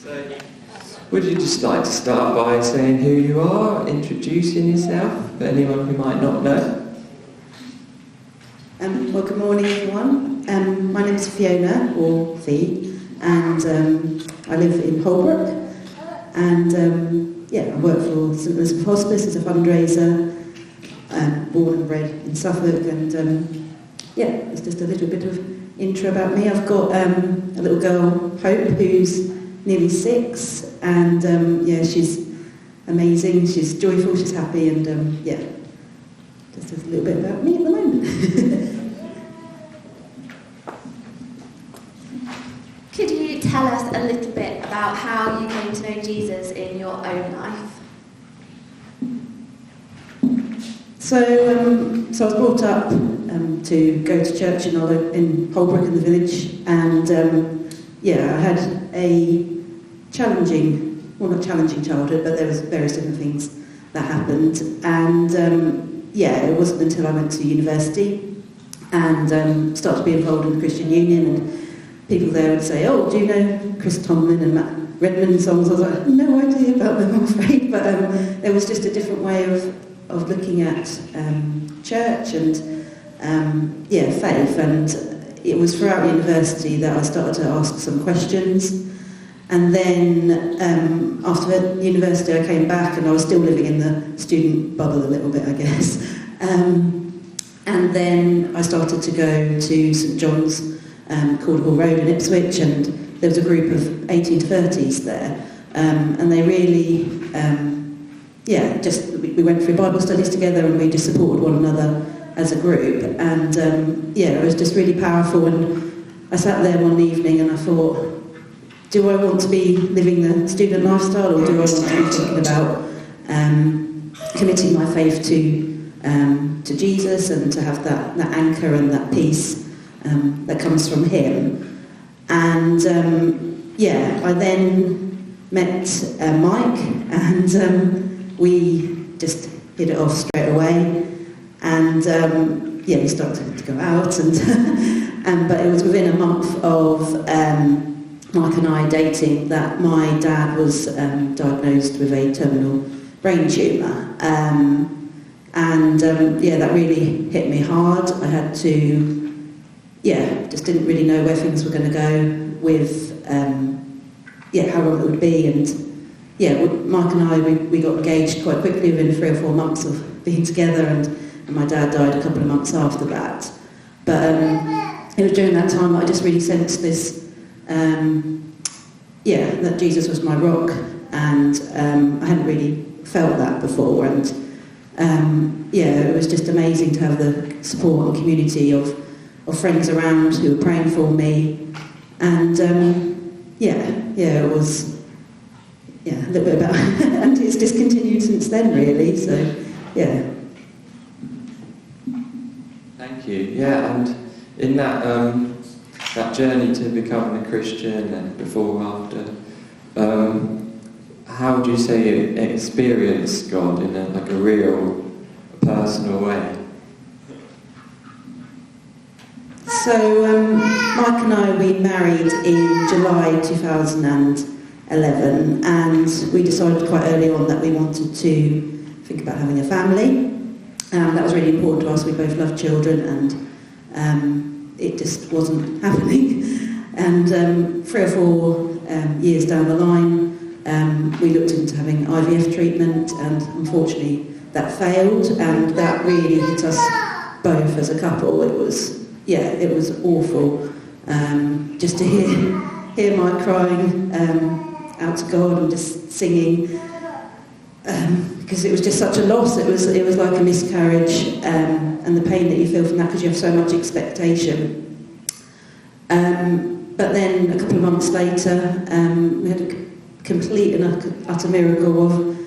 So, would you just like to start by saying who you are, introducing yourself for anyone who might not know? Well, good morning, everyone. My name is Fiona, or Fee, and I live in Holbrook. And I work for St Elizabeth Hospice as a fundraiser. Born and bred in Suffolk, and it's just a little bit of intro about me. I've got a little girl, Hope, who's nearly 6, and she's amazing. She's joyful, she's happy, and just a little bit about me at the moment. Could you tell us a little bit about how you came to know Jesus in your own life? So I was brought up to go to church in Holbrook in the village, and I had a not challenging childhood, but there was various different things that happened, and it wasn't until I went to university and started to be involved in the Christian Union, and people there would say, "Oh, do you know Chris Tomlin and Matt Redman songs?" I was like, "No idea about them, I'm afraid," but there was just a different way of looking at church and faith, and it was throughout university that I started to ask some questions. And then after university I came back, and I was still living in the student bubble a little bit, I guess, and then I started to go to St John's Caldwell Road in Ipswich, and there was a group of 18 to 30s there, and they really we went through Bible studies together, and we just supported one another as a group, and it was just really powerful. And I sat there one evening and I thought, do I want to be living the student lifestyle, or do I want to be thinking about committing my faith to Jesus, and to have that anchor and that peace that comes from him? And I then met Mike, and we just hit it off straight away, and we started to go out, and but it was within a month of Mike and I dating that my dad was diagnosed with a terminal brain tumour, that really hit me hard. I had to, just didn't really know where things were going to go with, how long it would be, and Mike and I, we got engaged quite quickly within 3 or 4 months of being together, and my dad died a couple of months after that. But it was during that time that I just really sensed this, that Jesus was my rock, and I hadn't really felt that before, and it was just amazing to have the support and community of friends around who were praying for me, and it was a little bit about, and it's discontinued since then, really. So Thank you. Yeah, and in that that journey to becoming a Christian, and before and after, how would you say you experienced God in a real, personal way? So Mike and I, we married in July 2011, and we decided quite early on that we wanted to think about having a family. That was really important to us. We both loved children, and it just wasn't happening. And 3 or 4 years down the line, we looked into having IVF treatment, and unfortunately that failed, and that really hit us both as a couple. It was awful, just to hear Mike crying out to God and just singing, because it was just such a loss. It was like a miscarriage, and the pain that you feel from that, because you have so much expectation. But then a couple of months later, we had a complete and utter miracle of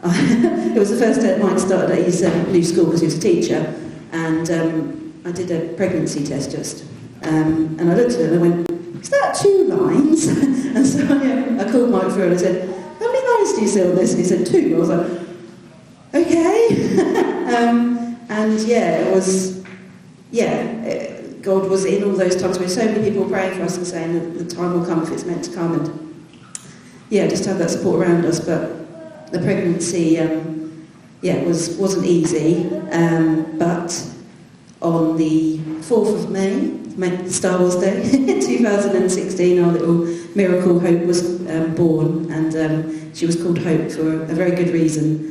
it was the first day Mike started at his new school, because he was a teacher, and I did a pregnancy test just, and I looked at him and I went, "Is that 2 lines?" And so I called Mike through and I said, "How many lines do you say on this?" And he said, 2. I was like, okay. It was, God was in all those times. We had so many people praying for us and saying that the time will come if it's meant to come. And just to have that support around us. But the pregnancy, wasn't easy. But on the 4th of May, Star Wars Day, 2016, our little miracle Hope was born, and she was called Hope for a very good reason.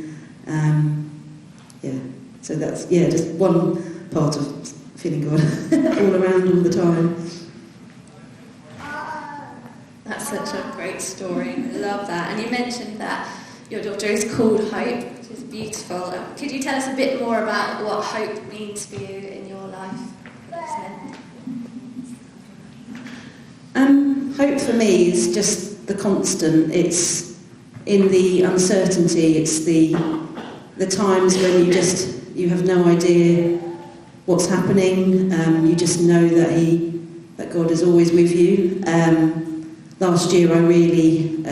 So that's just one part of feeling God all around all the time. That's such a great story. I love that. And you mentioned that your daughter is called Hope, which is beautiful. Could you tell us a bit more about what hope means for you in your life? Hope for me is just the constant. It's in the uncertainty. It's the times when you have no idea what's happening. You just know that God is always with you. Last year I really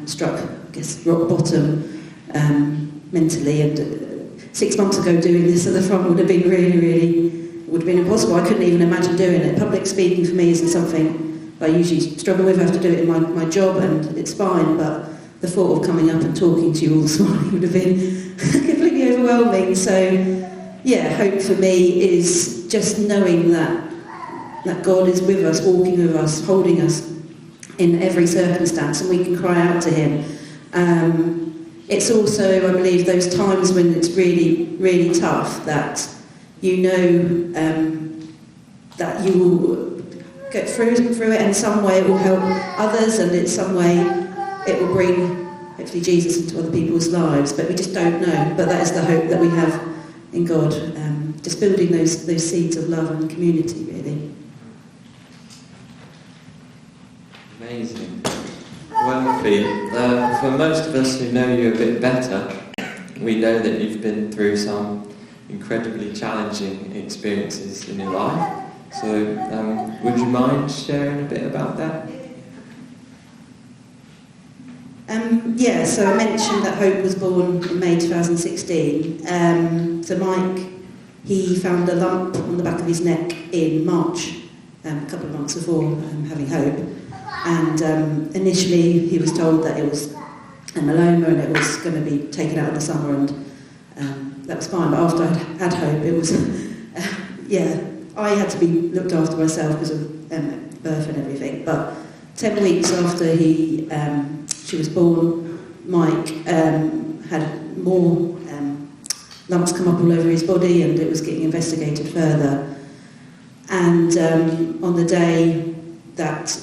struck, rock bottom mentally, and 6 months ago doing this at the front would have been really would have been impossible. I couldn't even imagine doing it. Public speaking for me isn't something I usually struggle with. I have to do it in my job and it's fine, but the thought of coming up and talking to you all this morning would have been completely overwhelming. So hope for me is just knowing that God is with us, walking with us, holding us in every circumstance, and we can cry out to him. It's also, I believe, those times when it's really tough that you know that you will get through it, and in some way it will help others, and in some way it will bring, hopefully, Jesus into other people's lives, but we just don't know. But that is the hope that we have in God, just building those seeds of love and community, really. Amazing. Well, Fee, for most of us who know you a bit better, we know that you've been through some incredibly challenging experiences in your life. So, would you mind sharing a bit about that? So I mentioned that Hope was born in May 2016. So Mike, he found a lump on the back of his neck in March, a couple of months before having Hope. And initially he was told that it was a myeloma and it was going to be taken out in the summer, and that was fine. But after I had Hope, it was, I had to be looked after myself because of birth and everything. But 10 weeks after she was born, Mike had more lumps come up all over his body, and it was getting investigated further. And on the day that,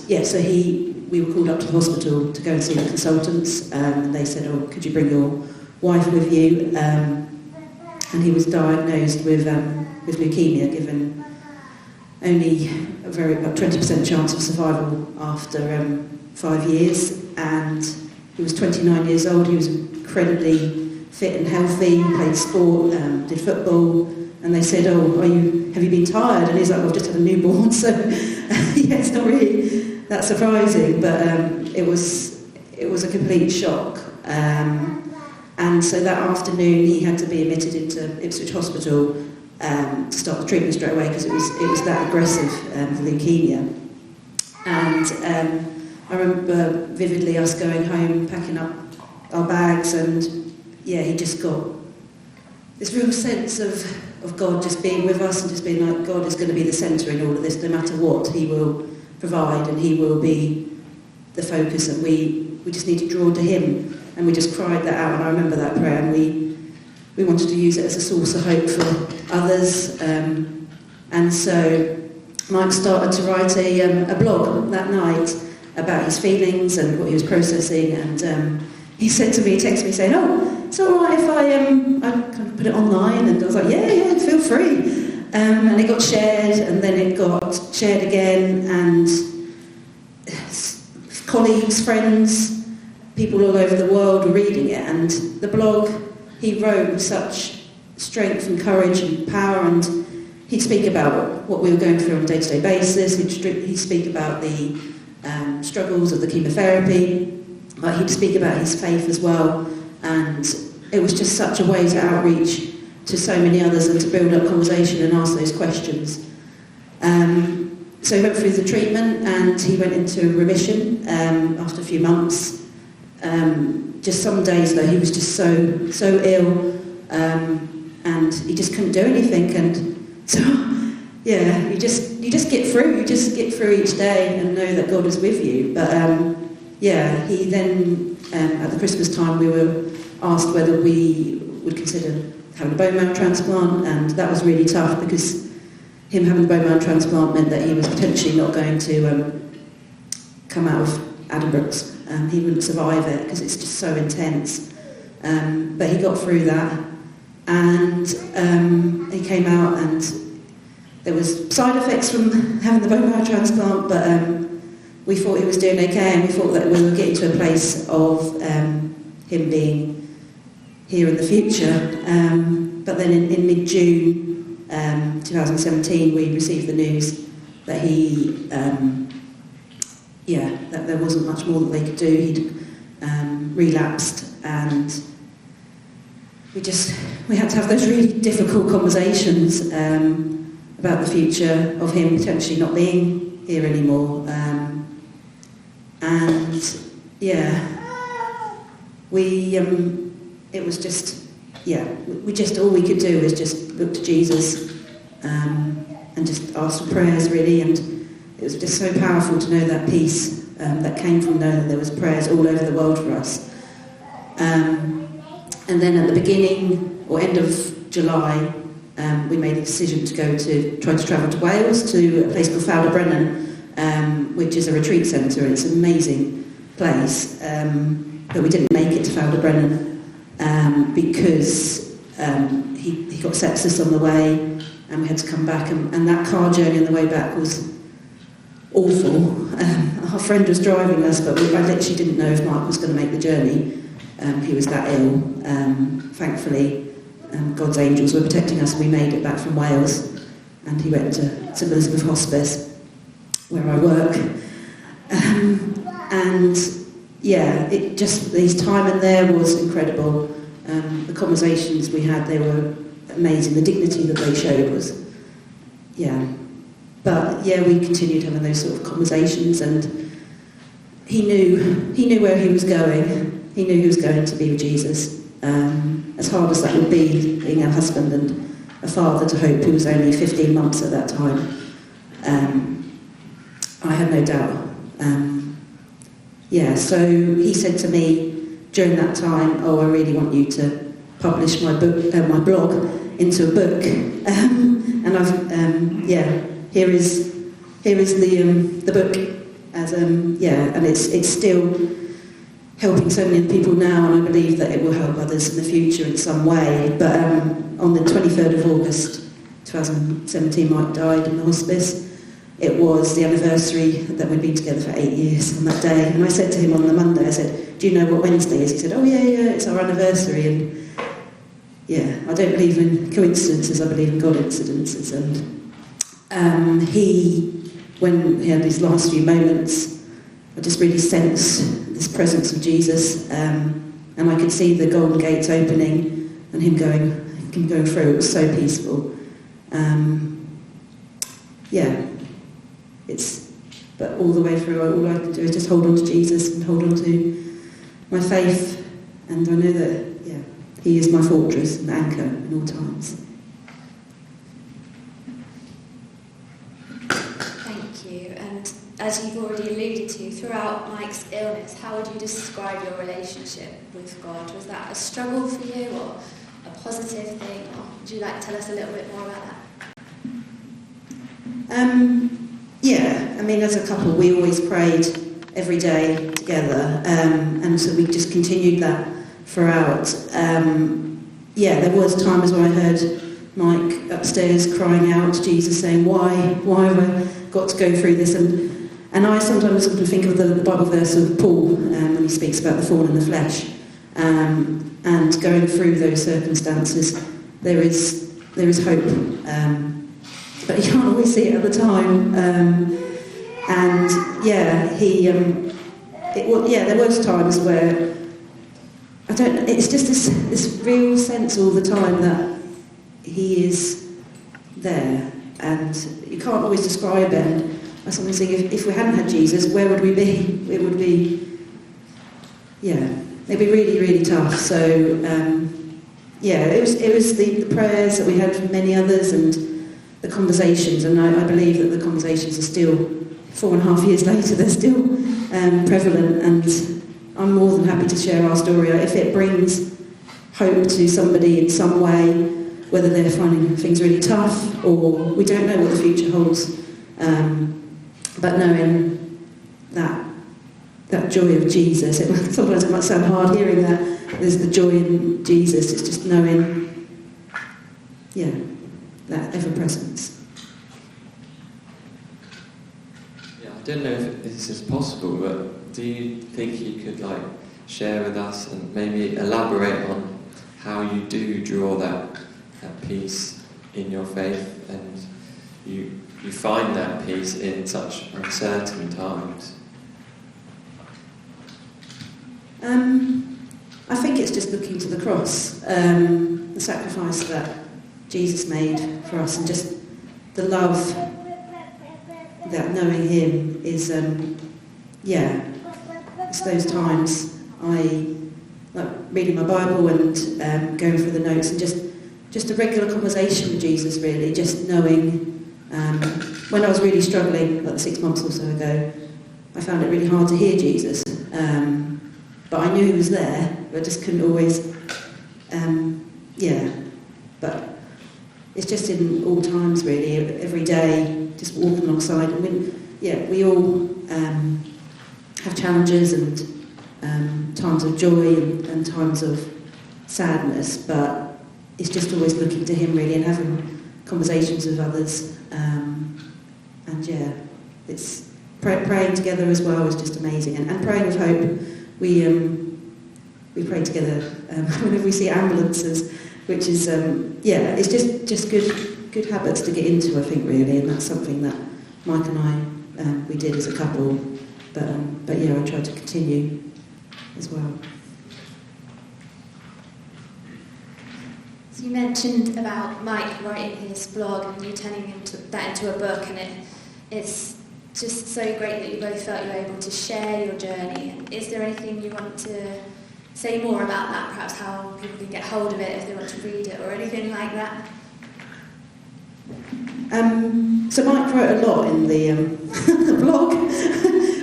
we were called up to the hospital to go and see the consultants, and they said, could you bring your wife with you? And he was diagnosed with leukemia, given only about 20% chance of survival after 5 years. And he was 29 years old. He was incredibly fit and healthy, played sport, did football. And they said, have you been tired? And he's like, I've just had a newborn. So it's not really that surprising, but it was a complete shock. And so that afternoon he had to be admitted into Ipswich Hospital to start the treatment straight away, because it was that aggressive, leukemia. And I remember vividly us going home, packing up our bags, and he just got this real sense of God just being with us, and just being like, God is going to be the centre in all of this. No matter what, he will provide, and he will be the focus, and we just need to draw to him. And we just cried that out, and I remember that prayer, and we wanted to use it as a source of hope for others. And so Mike started to write a blog that night about his feelings and what he was processing, and he said to me, texted me saying, it's all right if I kind of put it online, and I was like, yeah, feel free. And it got shared, and then it got shared again, and colleagues, friends, people all over the world were reading it. And the blog he wrote with such strength and courage and power, and he'd speak about what we were going through on a day-to-day basis. He'd speak about the struggles of the chemotherapy, but he'd speak about his faith as well. And it was just such a way to outreach to so many others and to build up conversation and ask those questions. So he went through the treatment, and he went into remission after a few months. just some days though he was just so ill, and he just couldn't do anything, and so yeah, you just get through each day and know that God is with you. But yeah, he then at the Christmas time we were asked whether we would consider having a bone marrow transplant, and that was really tough because him having a bone marrow transplant meant that he was potentially not going to come out of Addenbrooke's. He wouldn't survive it because it's just so intense. But he got through that, and he came out, and there was side effects from having the bone marrow transplant, but we thought he was doing okay, and we thought that we were getting to a place of him being here in the future. But then in mid-June 2017 we received the news that he that there wasn't much more that they could do. He'd relapsed, and we had to have those really difficult conversations about the future of him potentially not being here anymore. And yeah, it was just, all we could do was just look to Jesus and just ask for prayers, really. And it was just so powerful to know that peace that came from knowing that there was prayers all over the world for us. And then at the beginning or end of July, we made the decision to try to travel to Wales, to a place called Fowler Brennan, which is a retreat centre. It's an amazing place, but we didn't make it to Fowler Brennan because he got sepsis on the way, and we had to come back, and that car journey on the way back was awful. Our friend was driving us, but I literally didn't know if Mark was going to make the journey. He was that ill. Thankfully, God's angels were protecting us, and we made it back from Wales, and he went to St Elizabeth Hospice, where I work. And yeah, it just, his time in there was incredible. The conversations we had, they were amazing. The dignity that they showed was, yeah. But yeah, we continued having those sort of conversations, and he knew where he was going. He knew he was going to be with Jesus. As hard as that would be, being a husband and a father to Hope, who was only 15 months at that time, I had no doubt. So he said to me during that time, "Oh, I really want you to publish my book, my blog, into a book." And I've, here is the book as and it's still helping so many people now, and I believe that it will help others in the future in some way. But on the 23rd of August 2017, Mike died in the hospice. It was the anniversary that we'd been together for 8 years on that day. And I said to him on the Monday, I said, "Do you know what Wednesday is?" He said, "Oh yeah, it's our anniversary." And yeah, I don't believe in coincidences, I believe in God incidences. And when he had these last few moments, I just really sensed this presence of Jesus, and I could see the golden gates opening and him going through. It was so peaceful. But all the way through, all I could do is just hold on to Jesus and hold on to my faith, and I know that he is my fortress and anchor in all times. Thank you. And as you've already alluded to, throughout Mike's illness, how would you describe your relationship with God? Was that a struggle for you, or a positive thing? Or would you like to tell us a little bit more about that? As a couple, we always prayed every day together, and so we just continued that throughout. There was times where I heard Mike upstairs crying out to Jesus, saying, "Why have I got to go through this?" And I sometimes sort of think of the Bible verse of Paul when he speaks about the thorn in the flesh, and going through those circumstances, there is hope, but you can't always see it at the time. There was times where I don't know. It's just this real sense all the time that he is there, and you can't always describe it. And I sometimes think if we hadn't had Jesus, where would we be? It would be yeah, it'd be really, really tough. So, yeah, it was the prayers that we had from many others and the conversations, and I believe that the conversations are still, 4.5 years later, they're still prevalent, and I'm more than happy to share our story. If it brings hope to somebody in some way, whether they're finding things really tough or we don't know what the future holds, but knowing that joy of Jesus, sometimes it might sound hard hearing that, there's the joy in Jesus, it's just knowing, yeah, that ever-presence. Yeah, I don't know if this is possible, but do you think you could share with us and maybe elaborate on how you do draw that peace in your faith, and you find that peace in such uncertain times? I think it's just looking to the cross, the sacrifice that Jesus made for us, and just the love that knowing Him is, it's those times I like reading my Bible and going through the notes, and just a regular conversation with Jesus, really, just knowing. When I was really struggling, 6 months or so ago, I found it really hard to hear Jesus. But I knew He was there, but I just couldn't always, but it's just in all times, really, every day, just walking alongside. And we all have challenges and times of joy and times of sadness, but it's just always looking to Him, really, and having conversations with others. It's praying together as well is just amazing, and praying with hope. We pray together whenever we see ambulances, which is it's just good habits to get into, I think, really, and that's something that Mike and I we did as a couple, but I try to continue as well. So you mentioned about Mike writing his blog and you turning that into a book, and it's just so great that you both felt you were able to share your journey. And is there anything you want to say more about that, perhaps how people can get hold of it if they want to read it or anything like that? So Mike wrote a lot in the blog,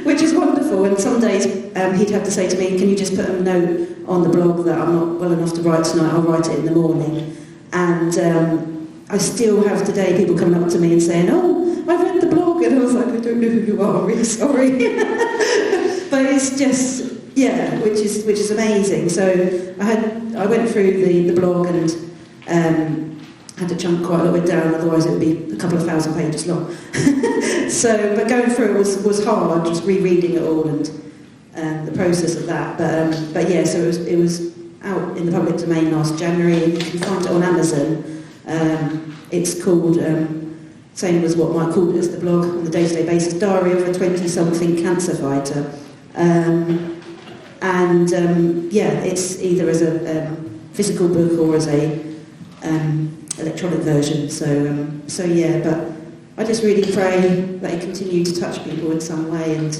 which is wonderful, and some days he'd have to say to me, can you just put a note on the blog that I'm not well enough to write tonight, I'll write it in the morning. And I still have today people coming up to me and saying, oh, I read the blog, and I was like, I don't know who you are, I'm really sorry. But it's just, which is amazing. So I went through the blog and had to chunk quite a lot of it down, otherwise it would be a couple of 1,000 pages long. But going through it was hard, just rereading it all and the process of that. So it was out in the public domain last January, and you can find it on Amazon. It's called, same as what Mike called it as the blog on the day-to-day basis, Diary of a 20-something Cancer Fighter. It's either as a physical book or as a electronic version. But I just really pray that it continue to touch people in some way and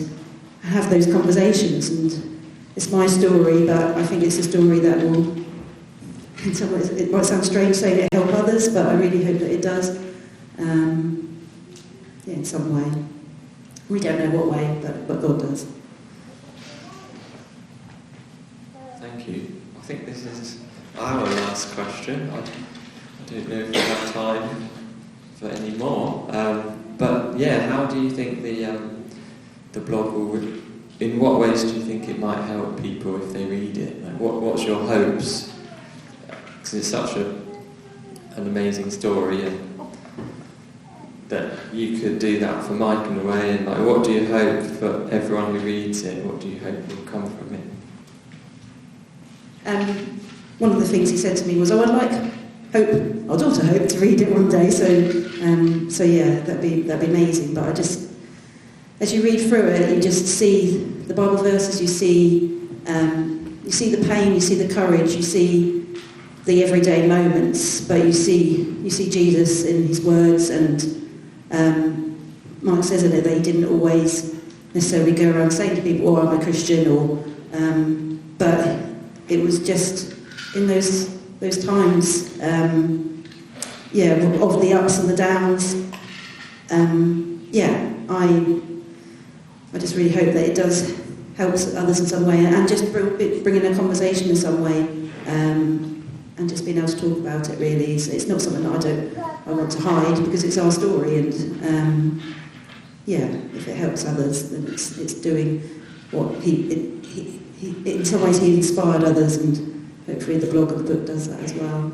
have those conversations. And it's my story, but I think it's a story that will, in some ways, it might sound strange saying it help others, but I really hope that it does. In some way. We don't know what way, but God does. Thank you. I think this is our last question. I don't know if we have time for any more. How do you think the blog will? In what ways do you think it might help people if they read it? What's your hopes? Because it's such an amazing story, and that you could do that for Mike in a way. And what do you hope for everyone who reads it? What do you hope will come from it? One of the things he said to me was, I'd also hope to read it one day. That'd be amazing. But as you read through it, you just see the Bible verses. You see the pain. You see the courage. You see the everyday moments. But you see Jesus in His words. And Mike says in it that he didn't always necessarily go around saying to people, "Oh, I'm a Christian," or but it was just in those times, of the ups and the downs. I just really hope that it does help others in some way, and just bring in a conversation in some way, and just being able to talk about it. Really, it's not something that I want to hide, because it's our story, and if it helps others, then it's doing what in some ways he inspired others, and hopefully the blog and the book does that as well.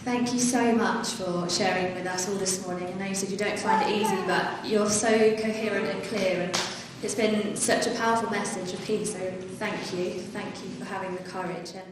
Thank you so much for sharing with us all this morning. I know you said you don't find it easy, but you're so coherent and clear, and it's been such a powerful message of peace, so thank you for having the courage. And